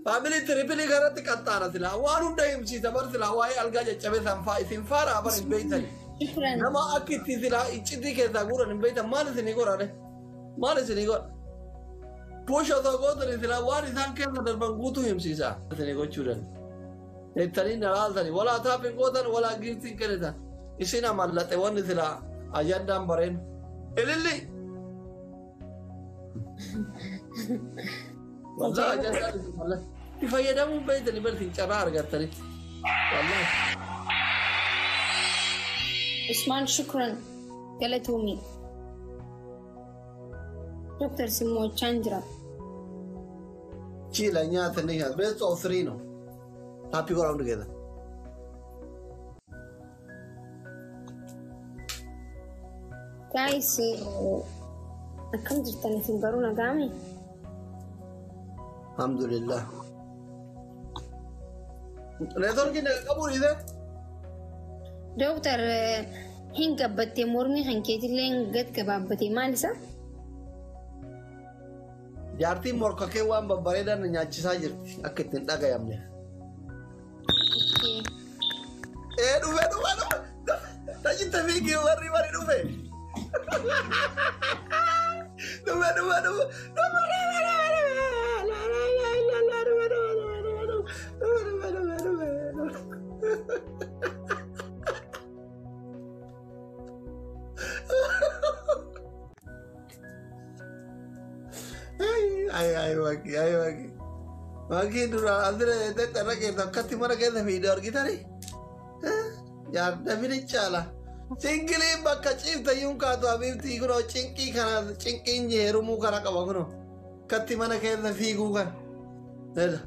family triple garatti qaxxaana sila waan hunda himsiisa bar sila waa'ee algaa caccabe sanfaa isin faara bar hin beeytan nama akkitti sila iccitii keessaa guuran hin beeytan maal isinii godhane maal isinii godha push otoo gootani sila waan isaan keessa darban guutuu himsiisa isinii gochuudhan jettanii nalaaltani walaa taaphin gootan walaa giiftiin kennitan isin amallaxe wanni sila ajandaan bareen ililli والله أجل والله يفيدهم بيت اللي برتين شرار قتلي والله عثمان شكرا قالتومي دكتور سمو تشانجرا شيء لانيات النهاية بيت أوثرينو happy go around together guys أكم جرتني في البارونا قامي الحمد لله نظر كنا قبول إذا دكتور هين قبتي مورمي هين كيتي لين قد كبابتي مالسا جارتي موركا كيوان ببريدا نياتشي ساجر أكيد نتاقا يامني إيه دوفي تاجي تفيكي وري دوفي ay maki dura andre te terra ke dakati mara ke video kita ni ya davini chala cingili bakka cifta yung ka to abirti kuno cinki kana cinkin jeru mu kana ka baguno katti mana ke figu kan ila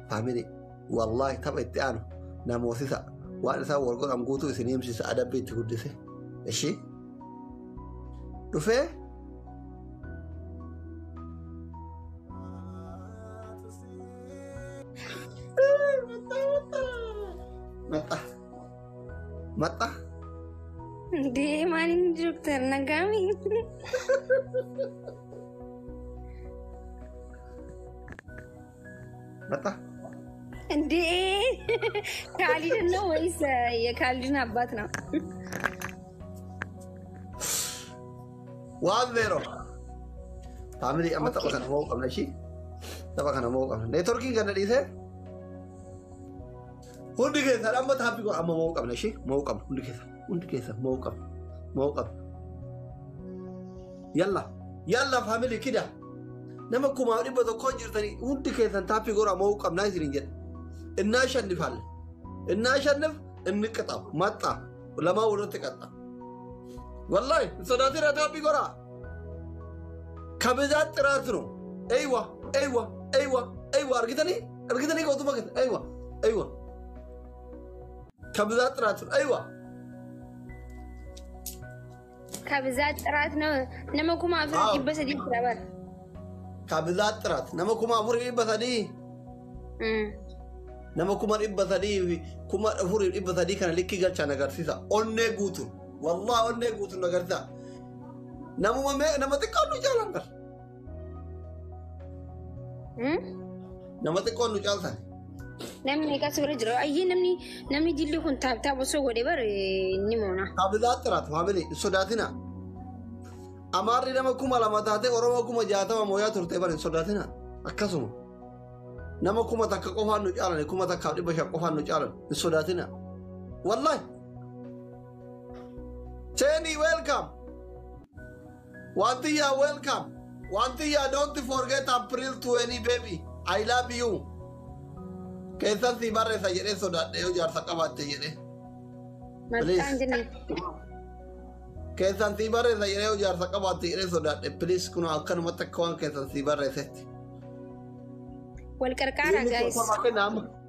family wallahi tabaiti anu namosisa wa sa worgo am gutu isinim sisa adabbi tugudise eshi dufe mata di maning dokter nagami mata di kali no wais ya kali na abat na 1-0 family amata ko kana mo kamna shi taba kana mo kamna networking kana dise hundi keessa amma taappi ko amma mawqabna shi mawqab hundi keessa mawqab yalla family kida nama kuma dibba to ko jirtani hundi keessa taappi ko mawqab na isirin jedhe inna shannifal inna shannif inqata matta lama wurte qatta wallahi sadati taappi ko kabizat tirat no aywa argitani ko tuma aywa كبزات رات أيوة كبزات رات نمكم أفرق بس دي كرابر كبزات رات نمكم أفرق بس دي نمكم أفرق بس دي كم أفرق بس دي كان لكي قال شان أقرسيسا أني قوتون والله أني قوتون أقرسا نمو تكونو جالان كر نمو تكونو جالان namni ka sura jiro ayyi namni dilli kun taabtaa bosoo godhe bar ni moona kabizat rat family sodatina amarri nama kuma lama taate oromo kuma jaatama moya turte bar sodatina akkasuma nama kuma takka qofaan nu caalan kuma takka dhibba shan qofaan nu caalan sodatina wallahi Cheni welcome Wantiya welcome Wantiya don't forget April 20 baby I love you Kesa si barre sa jere soda deo jar sakabate jere. Matan jene. Kesa si barre sa jere jar sakabate jere soda de please kuno akan mata kawan kesa si barre set. Wal karkara guys.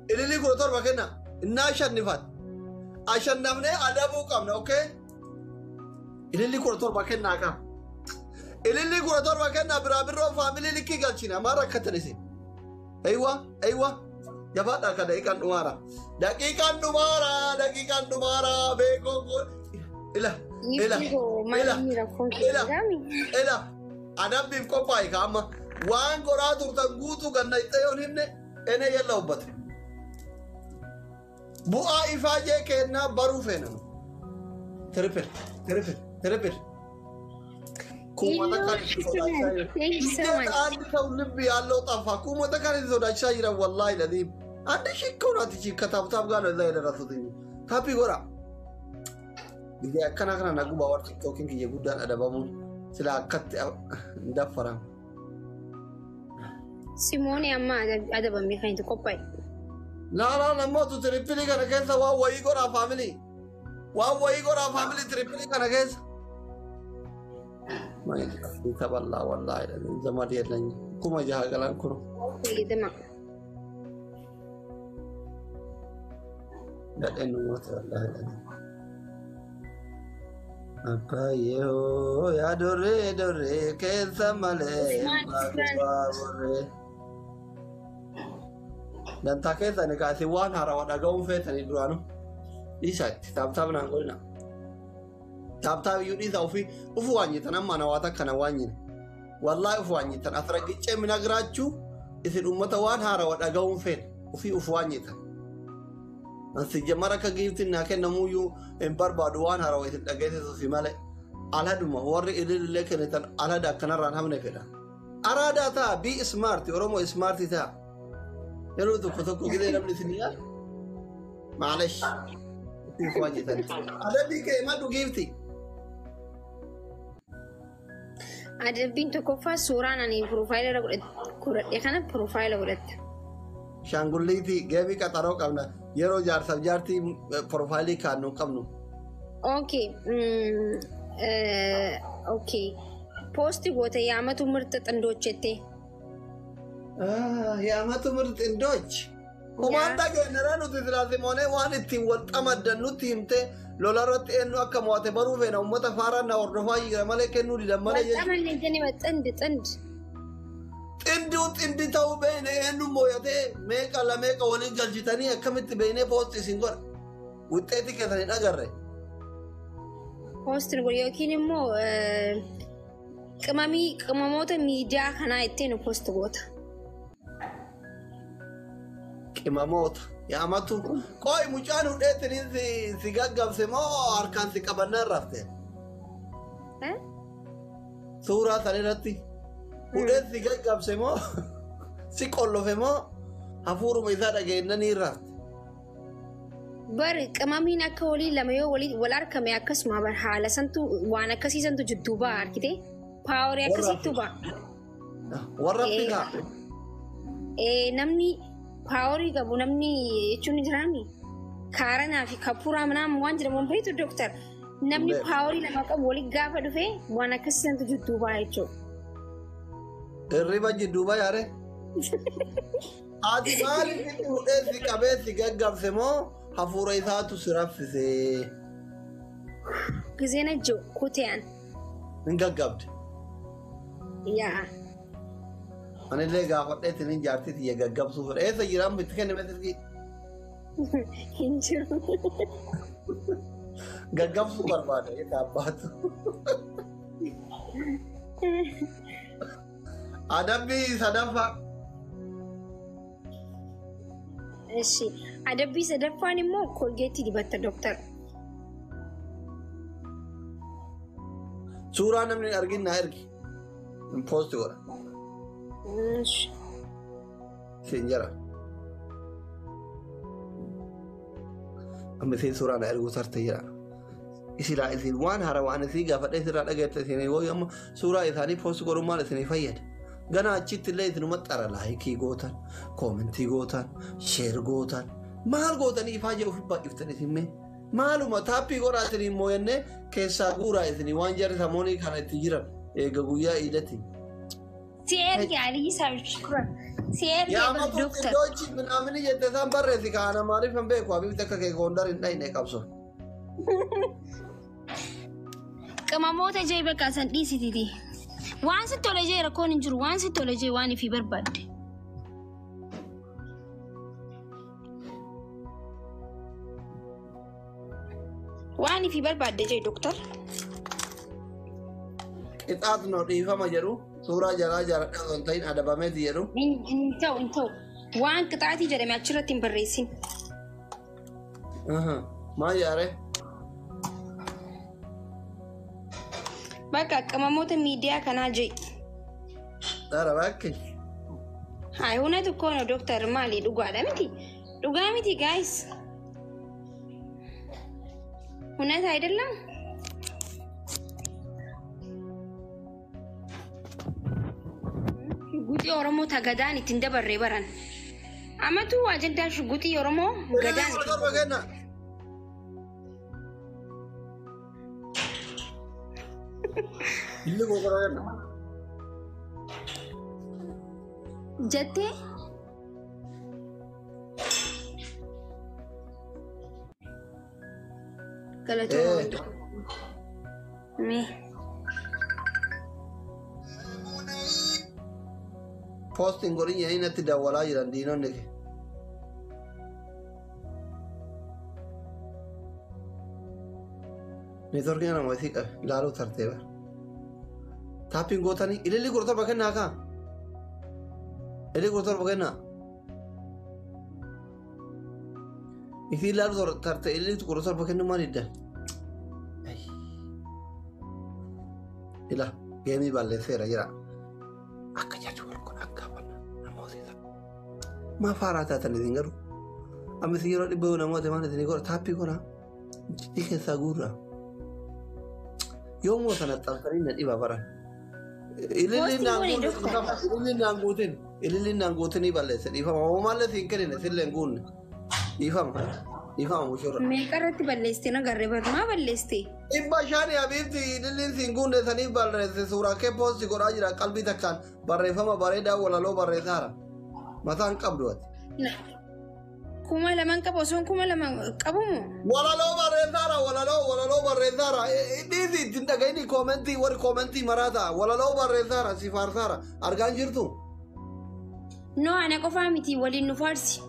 Ini kurotor bakena. Inna shanifat. Ashan namne adabu kamna okay? Ini kurotor bakena ka. Ini kurotor bakena birabiro family likki galchina mara katanisi. Aywa Jabata ka dakikan dumara beko ila adab bif ko pai ka amma وان قرات تنقوتو كنا يتيون هن انا يلا وبت بوآ إفاجة كنا بروفنا تربل كوما تكاري عندي تولبي الله طفا كوما تكاري زودا شايرا والله العظيم عندي شيء كونا تجي كتاب قالوا لا إله رسولي tapi gora dia kana nagu bawa TikTokin ki yegudan ada bamun sila kat ndafara Simone amma ada bammi kain to kopai la mo tu tripili kana kesa wa wai gora family tripili kana kesa mai taballa wallahi zama dia lan kuma jahagalan kuno idema لا إنه والله أبايو يا دوري كيسا مالي dan tak kesa ni kasi wan harawan agawang feta ni durano isa tab na ngolna tab yudi sa ufu wanyi tan amma na wata kana wanyi wallahi ufu wanyi tan asra gice minagrachu isin ummata wan harawan agawang fet ufu wanyi tan Nanti jamara kagifti naken namuyu embar baduan harawat dagete so simale ala duma warri ilil lekenetan ala da kanaran hamne feda arada ta bi smart oromo smart ta yalo to koto gide namni siniya معلش في واجه ثاني ada bi ke madu gifti ada bintu kofa surana ni profile ra kurat ya kana profile kurat shanguliti gebi kataro kamna yero jar subjarti profile kanu kamnu okay okay posti gote yamatu ምርጥ ጥንዶችቴ yamatu ምርጥ ጥንዶች ኮማንዳ ገነራኑ ትዝራዚሞኔ ዋንቲ ወጣመደኑ ቲምቴ ሎላሮት ኤኑ አከሞቴ በሩፌ ነው ሞተ ፋራና ወርዶፋ ይረመለ ከኑ ሊደመለ ወጣመን እንጀኔ ጥንድ ጥንድ ተው በኔ ኤኑ ሞያቴ ሜቃ ለሜቃ ወሊ ገልጅተኒ አከምት በኔ ፖስት ሲንጎር ውጤት ከተኒ ነገረ ፖስት ነው yokiinimo ቅመሞተ ሚዲያ ከና አይቴ ነው ፖስት ቦታ ቅመሞት ያማቱ ቆይ ሙጫኑ ዴትኒ ሲጋጋብሰሞ አርካን ሲቀበና ረፍተ ሱራ ተለረቲ udet sigaggabsemo siqollofemo hafuru meesa dhageenani irraat bar qamamiin akka walii lama yoo walii wal arkame akkasuma bar haala santu waan akkasiisantu jidduu baa arkite paawori akkasiitu baa warra fida namni paawori qabu namni jechuun jiraami kaaranaa fi kapuraa manaa waan jedhamu beektu doktor namni paawori lama qabu walii gaafa dhufe waan akkasiisantu jidduu baa jechuudha Riba jidduuba yaare. Ati maaliif itti hudheessi qabeessi gaggabse moo hafuura isaatu si raffise? Gizeen ajjo kuteen. Hin gaggabde. Yaa. Anillee gaafadheetti nin jaartiti yaa gaggabsuuf eessa jiraan bitti kenne meetirki? Hin jiru. Gaggabsuu barbaada eessa abbaatu. Adabbi sadafa. Eshi, adabbi sadafa ni mo Colgate dibatta doktor. Suuraa namni argin na ergi. Post godha. Sinjara. Amma suuraa na ergu tarte jira. Isila isin waan harawaan isii gaafadhe sirraa dhagayetti isin yoo amma suuraa isaanii post godhuun maal isinii fayyada? Gana achitti illee isin maxxara laayikii gootan, koomentii gootan, sheer gootan, maal gootanii ifaa jedhu ofi baay'iftan isin mee maaluma taappii godhaatin immoo jennee keessaa guuraa isin waan jarri samoonii kana itti jiran eega guyyaa iidatti. Si ergi alii isaa shukran. Si ergi yaa doktor. Dochi minamini jette san barreessi kaana maaliif hin beeku abibti akka kee goondar hin dhayne qabso. Qamamoota jee bakka san dhiisititi. Waan si tole jee rakkoon hin jiru waan si tole jee waan ifi barbaadde. Waan ifi barbaadde jee doktor. Qixaat noo dhiifama jedhu Suuraa jalaa jaaladha osoo hin ta'in adabameeti jedhu. hin ta'u. Waan qixaatii jedhame achirratti hin barreessin. Maal yaare? Bakka qaamamoota miidiyaa kanaa jee. Dara bakke. Haa huna tokkoon doktar maali dhugaadha miti? Dhugaa miti guys. Hunat አይደለም? Shugguxii Oromoo ta gadaan ittiin dabarree baran. Amatu ajandaa shugguxii Oromoo gadaan jettee galatoo posting godhin inatti dawwalaa jiran diinonni ke neetworkiin nama isii qabe ilaaluu tartee bara taappiin gootanii ililli kudha torba kennaa kaa ililli kudha torba kennaa isii ilaaluu tarte ililli kudha torba kennu maal iddan ila geemii balleesseera jira akka jaachu walqoon akka banna namoota isa maa faaraa taatan isin garuu amma isin yeroo dhibbaa namoota maal isin godha taappii godha jiddii keessaa guurra yoomuu sana xaafanii na dhiba baran ililli naan guutinii balleesse dhiifama hoomaallee siin kennine sillee guunne dhiifama mushurra. Meeqarratti balleessite nagarree maa balleessite? Dhibba shanii abiibti ililliin siin guunne sanii balleesse suuraa kee poosti godhaa jira qalbii takkaan barreeffama bareedaa walaloo barreessaara mataan qabdu ati. Kuma lamaan qabu osoo kuma lama qabumu. Walaloo barreessaara dhiisi ittiin dhagayni koomentii warri koomentii maraata walaloo barreessaara si faarsaara argaan jirtu. No ana qofaa miti waliin nu faarsi.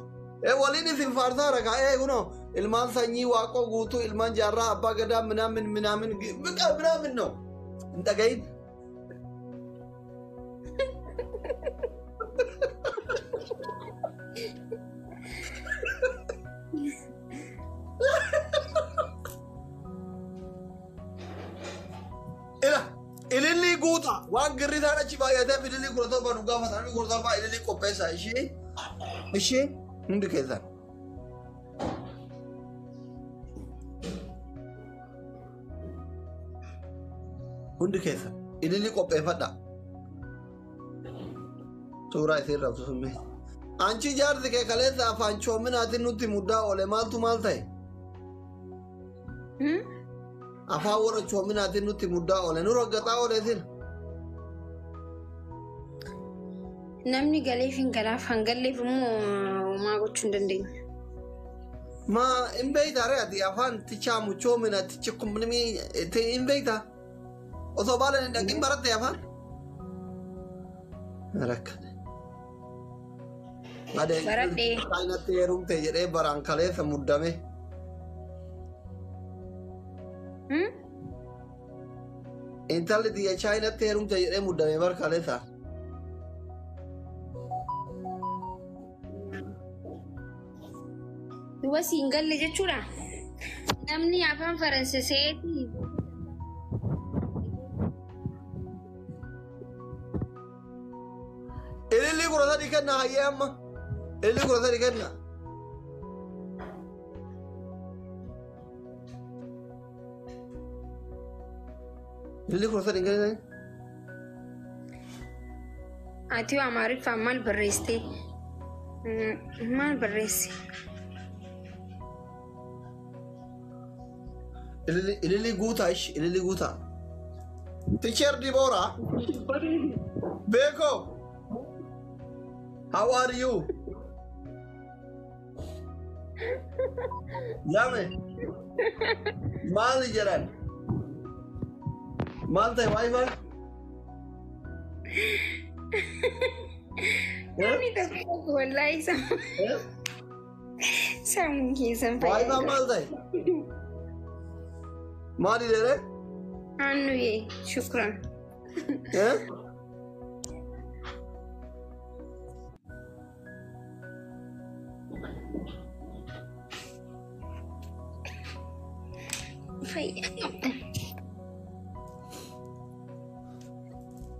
Waliin isin faarsaara kaa'ee kunoo ilmaan sanyii waaqoo guutuu ilmaan jaarraa abbaa gadaa minaamin no hin dhagayin. Ililli guuta waan girrisaan achi baay'ateef ililli kudha torba nu gaafatanii kudha torba ililli qopheessa ishee hundi keessan. Hundi keessan ililli qopheeffadha. Suuraa isiin rabsu summee. Anchi jaarsi kee kaleessa afaan choominaatiin nutti muddaa oole maaltu maal ta'e? Afaan warra choominaatiin nutti muddaa oole nu roggaxaa oole sin. Namni galeef hin galaaf hangalleef immoo maa gochuu hin dandeenyu. Maa hin beektaa re'ati afaan tichaamu choomina tichi kumnimi hin beektaa? Osoo baalan hin dhaqin baratte afaan? Rakkate. Baradhee. Saayinatti heerumte jedhee baraan kaleessa muddame. Intalli biyya chaayinatti heerumte jedhee muddame bar kaleessa. Duba siin galle jechuudha. Namni afaan Faransiseeti. Ililli kudha sadii kenna hayyee amma. Ililli kudha sadii kenna. Ililli kudha sadii kenna. Ati Amaariffaan maal barreessite? Maal barreesse? Ililli guutaa ishi ililli guutaa. Teacher Deborah. Beko. How are you? Yame. Maal jiran? Maal ta'e wifi? Namni tokko wallahi sammuu keessan fayyada. Wifi maal ta'e? Maal jedhee? Annuye shukran.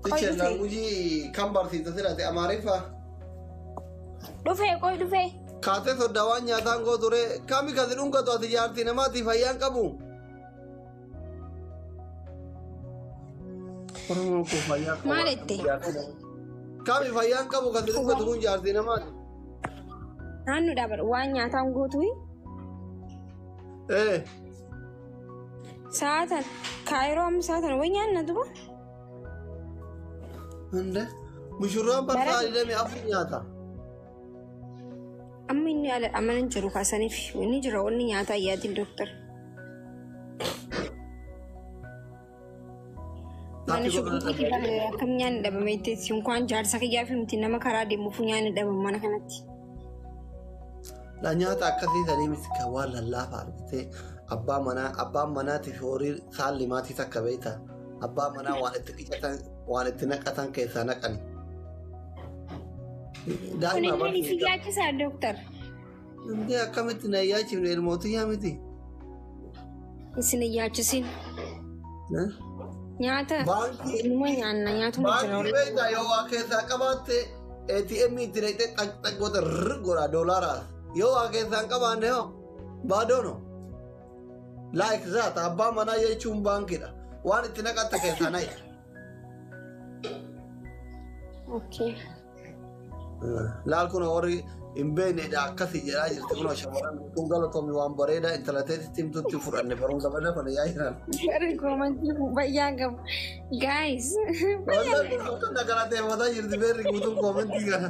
Teacher language kan barsiisa sirate Amaariffa. Dhufee. Kaatee soddawaan nyaataan koo ture kami kasi dhungatu ati jaartii namaatiif fayyaan qabu. Maal itti? Kami fayyaan qabu kasi dhungatu kun jaartii namaati. Naannoo dhaabadha waan nyaataan gootuyi. Sa'aatan kaayiroo sa'aatan wayii nyaanna duba. Ande mushurraan barsaa jedhame afur nyaata. Amma inni amana hin jiru kaasaniif inni jira wanni nyaata ayyaatiin doktor. Mana shukuutii akkam nyaanni dhabame itteessi inkwaan jaarsa kiyyaa fi miti nama karaa deemuuf nyaanni dhabame mana kanatti. La nyaata akkasii sanii miti kan waan lallaafaa argitee abbaan manaatiif horii saalli maatii takka beekta. Abbaan manaa waan itti qicatan waan itti naqatan keessaa naqani. Kun inni si yaachisaa doktor. Indee akkamitti na yaachifne ilmootii miti. Isin yaachisin. Nyaata ilmoo nyaanna nyaatuma jira. Baankii beektaa yoo waa keessaa qabaatte ATM itti naqxee xaqxaqgoota godha doolaaraa. Yoo waa keessaa hin qabaanne hoo baadoono. Like that abbaa manaa jechuun baankiidha. Waan itti naqatte keessaa nayi. Okay. Laal kun warri hin beeknedha akkasii jedhaa jirti kun shamarran kun galatoomii waan bareedaa intalateetti himtutti fudhanne barumsa bada kana yaa jiran. Jarri koomantii bayyaa qabu. Guys. Wallahi kun galateeffataa jirti beerri guutuun koomantii kana.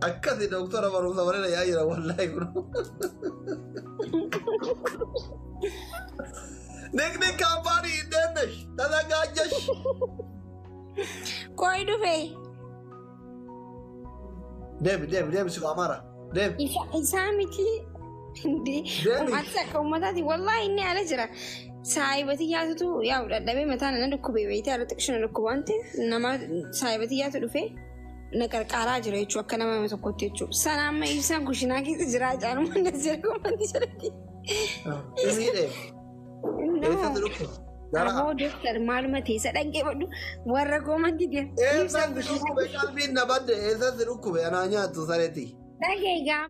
Akkasii doktora barumsa bareeda yaa jira wallahi kun. Nikni kaampaanii hin deemnesh tazagaajjash. Koi dhufee. Deemi si Amaara. Deemi. Isaa miti. Uummataati wallahi inni ala jira. Saayibati yaatutu yaa'u dadhabee mataan na dhukkubee beekte ala xiqqishina dhukkuba waan ta'eef nama saayibati yaatu dhufee na qarqaaraa jira jechuudha akka nama tokkotti jechuudha. Sana amma ibsaan kushinaa keessa jira caaluma na jira koomantii jalatti. Ammoo doktor maaluma teessa dhaqee badhu warra koomantii deemu. Eessatti dhukkube qalbiin na badde eessatti dhukkube anaa nyaattu sareetii. Dhagee gaa.